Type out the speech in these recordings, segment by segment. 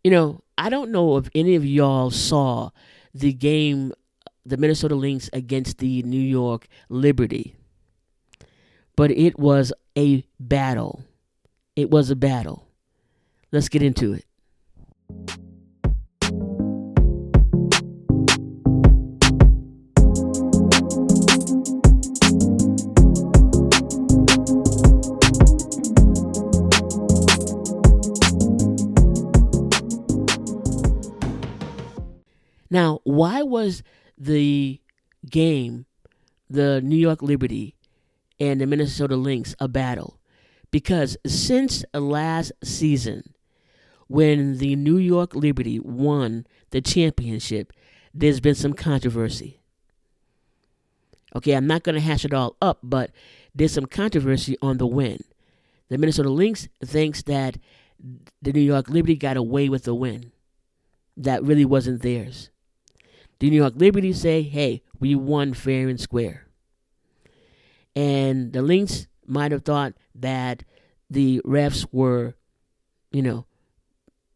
I don't know if any of y'all saw the game, the Minnesota Lynx against the New York Liberty, but it was a battle. It was a battle. Let's get into it. Now, why was the game, the New York Liberty and the Minnesota Lynx, a battle? Because since last season, when the New York Liberty won the championship, there's been some controversy. Okay, I'm not going to hash it all up, but there's some controversy on the win. The Minnesota Lynx thinks that the New York Liberty got away with the win. That really wasn't theirs. The New York Liberty say, hey, we won fair and square. And the Lynx might have thought that the refs were,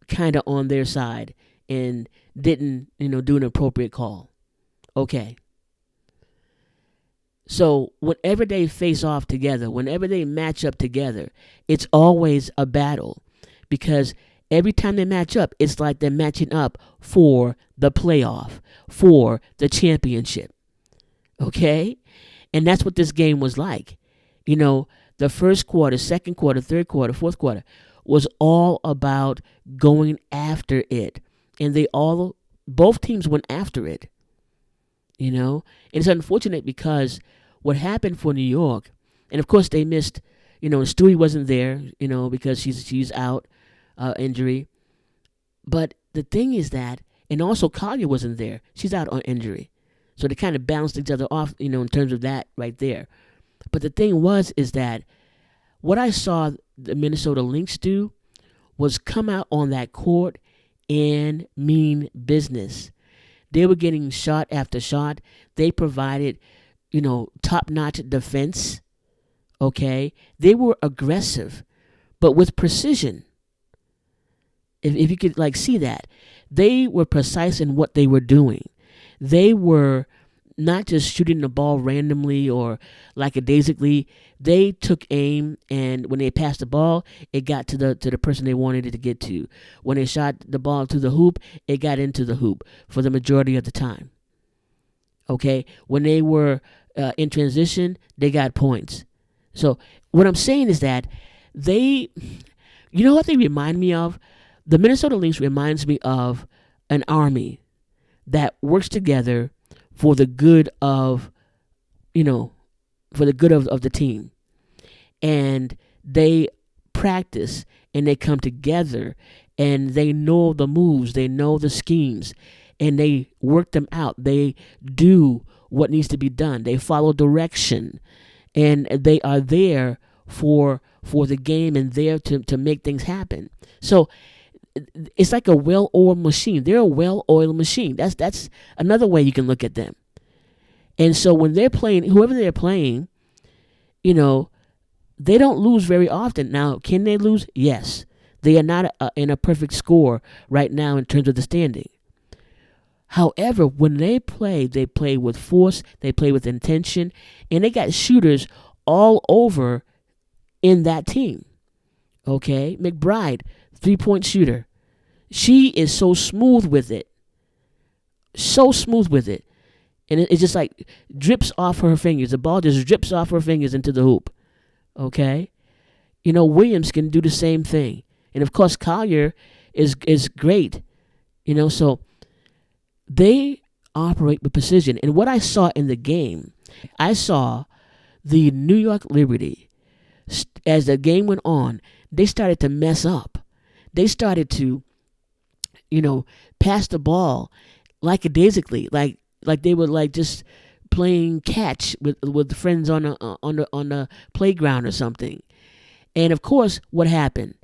kind of on their side and didn't, do an appropriate call. Okay. So whenever they face off together, whenever they match up together, it's always a battle because every time they match up, it's like they're matching up for the playoff, for the championship. Okay? And that's what this game was like. The first quarter, second quarter, third quarter, fourth quarter was all about going after it. And both teams went after it. And it's unfortunate because what happened for New York, and of course they missed, Stewie wasn't there, because she's out, injury. But the thing is that, and also Collier wasn't there. She's out on injury. So they kind of balanced each other off, in terms of that right there. But the thing is that what I saw the Minnesota Lynx do was come out on that court and mean business. They were getting shot after shot. They provided, top-notch defense. Okay? They were aggressive, but with precision. If you could see that. They were precise in what they were doing. They were not just shooting the ball randomly or lackadaisically. They took aim, and when they passed the ball, it got to the person they wanted it to get to. When they shot the ball to the hoop, it got into the hoop for the majority of the time. Okay? When they were in transition, they got points. So what I'm saying is that what they remind me of? The Minnesota Lynx reminds me of an army that works together for the good of, of the team. And they practice and they come together and they know the moves, they know the schemes, and they work them out. They do what needs to be done. They follow direction, and they are there for the game and there to make things happen. So it's like a well-oiled machine. They're a well-oiled machine. That's another way you can look at them. And so when they're playing, whoever they're playing, they don't lose very often. Now, can they lose? Yes. They are not in a perfect score right now in terms of the standing. However, when they play with force, they play with intention, and they got shooters all over in that team. Okay? McBride, 3-point shooter. She is so smooth with it. So smooth with it. And it just drips off her fingers. The ball just drips off her fingers into the hoop. Okay? Williams can do the same thing. And of course, Collier is great. So they operate with precision. And what I saw in the game, I saw the New York Liberty, as the game went on, they started to mess up. They started to, pass the ball lackadaisically, like they were just playing catch with friends on the playground or something. And of course, what happened?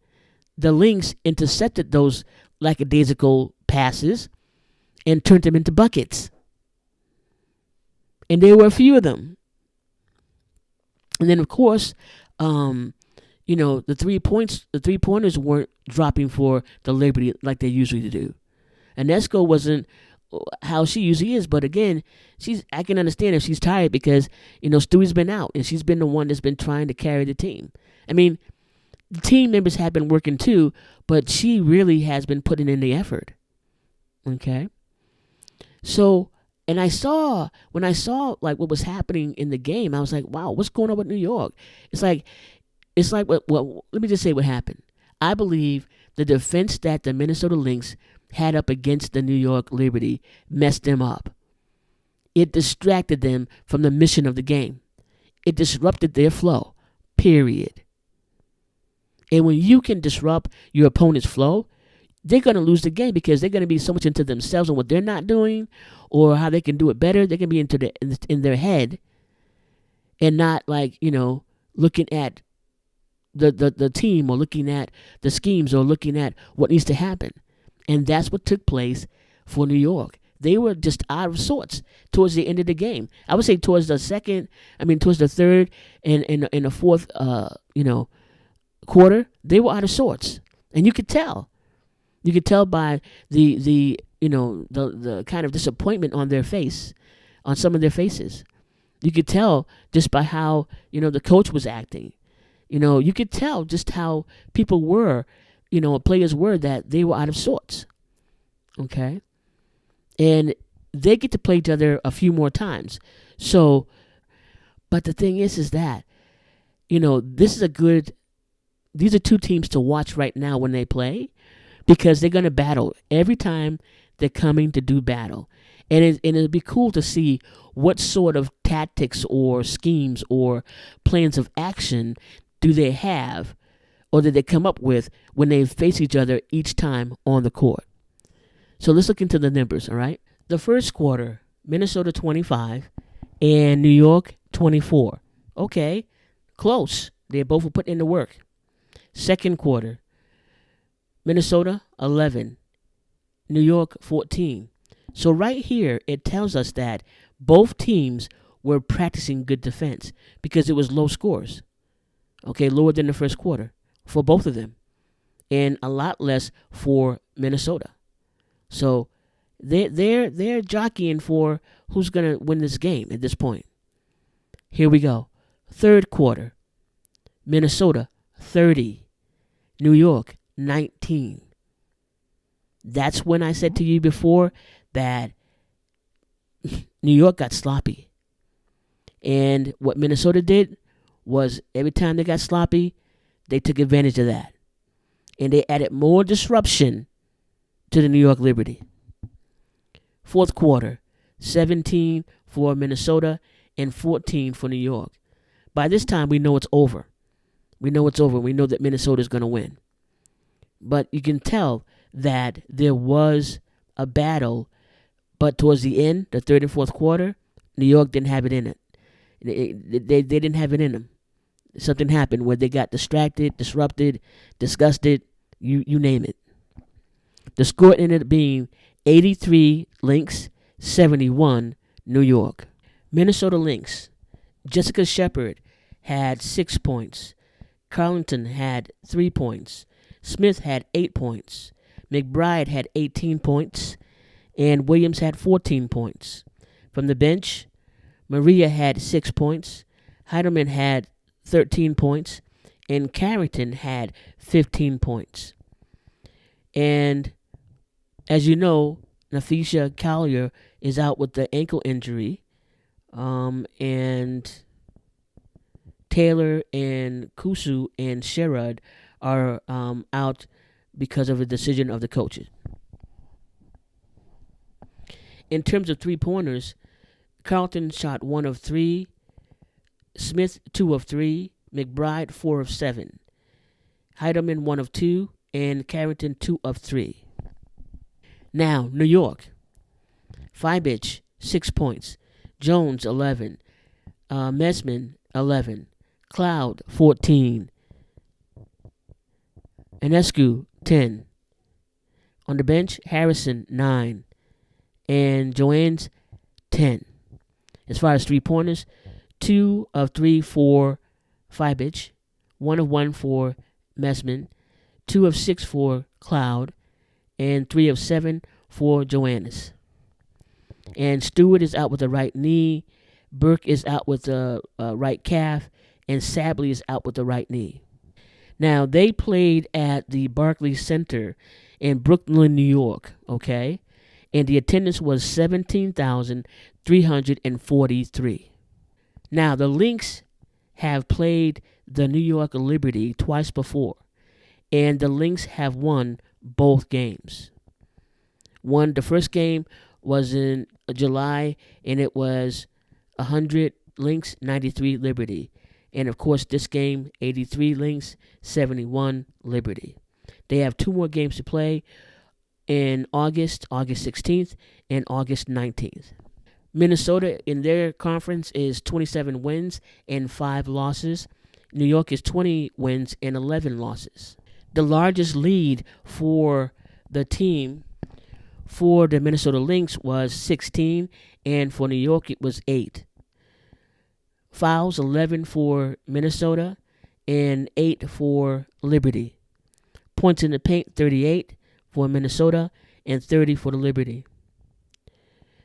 The Lynx intercepted those lackadaisical passes and turned them into buckets. And there were a few of them. And then of course, the 3 pointers weren't dropping for the Liberty like they usually do. Anesco wasn't how she usually is, but again, I can understand if she's tired because Stewie's been out and she's been the one that's been trying to carry the team. I mean, the team members have been working too, but she really has been putting in the effort. Okay, so and when I saw like what was happening in the game, I was like, wow, what's going on with New York? It's like well, let me just say what happened. I believe the defense that the Minnesota Lynx had up against the New York Liberty messed them up. It distracted them from the mission of the game. It disrupted their flow, period. And when you can disrupt your opponent's flow, they're going to lose the game because they're going to be so much into themselves and what they're not doing or how they can do it better. They can be in their head and not looking at the team or looking at the schemes or looking at what needs to happen. And that's what took place for New York. They were just out of sorts towards the end of the game. I would say towards the third and the fourth, quarter, they were out of sorts, and you could tell. You could tell by the kind of disappointment on on some of their faces. You could tell just by how the coach was acting. You could tell just how people were, players were, that they were out of sorts. Okay? And they get to play each other a few more times. So, but the thing is that, these are two teams to watch right now when they play because they're going to battle every time they're coming to do battle. And it'd be cool to see what sort of tactics or schemes or plans of action do they have or that they come up with when they face each other each time on the court. So let's look into the numbers, all right? The first quarter, Minnesota 25 and New York 24. Okay, close. They both were putting in the work. Second quarter, Minnesota 11, New York 14. So right here, it tells us that both teams were practicing good defense because it was low scores. Okay, lower than the first quarter for both of them, and a lot less for Minnesota. So they're jockeying for who's gonna win this game at this point. Here we go. Third quarter, Minnesota 30, New York 19. That's when I said to you before that New York got sloppy. And what Minnesota did was every time they got sloppy, they took advantage of that. And they added more disruption to the New York Liberty. Fourth quarter, 17 for Minnesota and 14 for New York. By this time, we know it's over. We know it's over. We know that Minnesota is going to win. But you can tell that there was a battle, but towards the end, the third and fourth quarter, New York didn't have it in it. They didn't have it in them. Something happened where they got distracted, disrupted, disgusted, you name it. The score ended up being 83 Lynx, 71 New York. Minnesota Lynx. Jessica Shepard had 6 points. Carlton had 3 points. Smith had 8 points. McBride had 18 points. And Williams had 14 points. From the bench, Maria had 6 points. Heidelman had 13 points. And Carrington had 15 points. And as you know, Nafisha Collier is out with the ankle injury. And Taylor and Kusu and Sherrod are out because of a decision of the coaches. In terms of three-pointers, Carlton shot 1 of 3, Smith 2 of 3, McBride 4 of 7, Heidelman 1 of 2, and Carrington 2 of 3. Now, New York. Fibich, 6 points. Jones, 11. Mesman, 11. Cloud, 14. Enescu, 10. On the bench, Harrison, 9. And Joanne's, 10. As far as three-pointers, 2 of 3 for Fibich. 1 of 1 for Mesman. 2 of 6 for Cloud, and 3 of 7 for Joannis. And Stewart is out with the right knee. Burke is out with the right calf, and Sabley is out with the right knee. Now, they played at the Barclays Center in Brooklyn, New York, okay? And the attendance was 17,343. Now, the Lynx have played the New York Liberty twice before, and the Lynx have won both games. The first game was in July, and it was 100 Lynx, 93 Liberty. And of course, this game, 83 Lynx, 71 Liberty. They have 2 more games to play in August 16th and August 19th. Minnesota in their conference is 27 wins and 5 losses. New York is 20 wins and 11 losses. The largest lead for the team for the Minnesota Lynx was 16, and for New York it was 8. Fouls, 11 for Minnesota and 8 for Liberty. Points in the paint, 38 for Minnesota and 30 for the Liberty.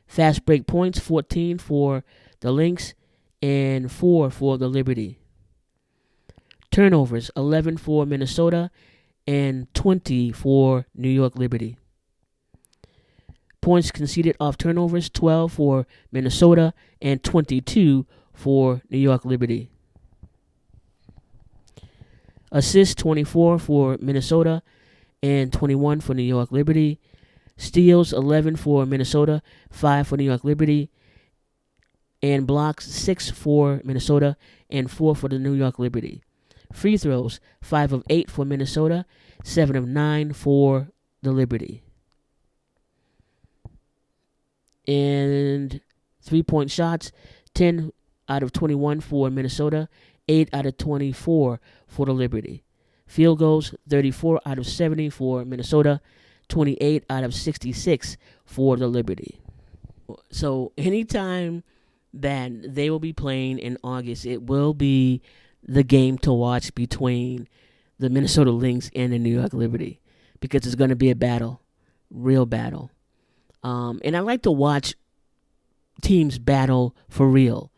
Fast break points, 14 for the Lynx and 4 for the Liberty. Turnovers, 11 for Minnesota and 20 for New York Liberty. Points conceded off turnovers, 12 for Minnesota and 22 for New York Liberty. Assists, 24 for Minnesota and 21 for New York Liberty. Steals, 11 for Minnesota, 5 for New York Liberty. And blocks, 6 for Minnesota and 4 for the New York Liberty. Free throws, 5 of 8 for Minnesota, 7 of 9 for the Liberty. And 3-point shots, 10 out of 21 for Minnesota, 8 out of 24 for the Liberty. Field goals, 34 out of 70 for Minnesota, 28 out of 66 for the Liberty. So anytime that they will be playing in August, it will be the game to watch between the Minnesota Lynx and the New York Liberty, because it's going to be a battle, real battle. And I like to watch teams battle for real,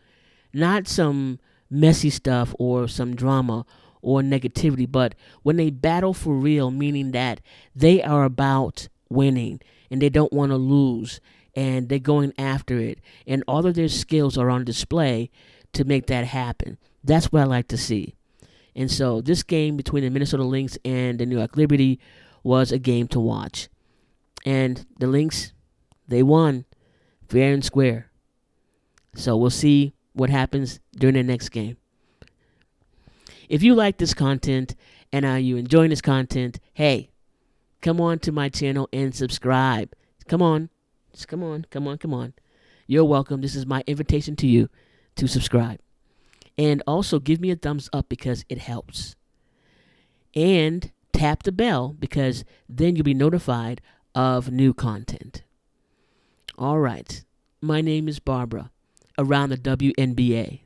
not some messy stuff or some drama or negativity, but when they battle for real, meaning that they are about winning and they don't want to lose and they're going after it, and all of their skills are on display to make that happen. That's what I like to see. And so this game between the Minnesota Lynx and the New York Liberty was a game to watch. And the Lynx, they won fair and square. So we'll see what happens during the next game. If you like this content and are you enjoying this content, hey, come on to my channel and subscribe. Come on. Just come on. You're welcome. This is my invitation to you to subscribe. And also give me a thumbs up because it helps. And tap the bell because then you'll be notified of new content. All right. My name is Barbara, around the WNBA.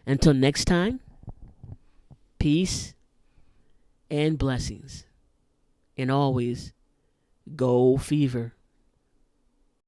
Until next time, peace and blessings. And always, go Fever.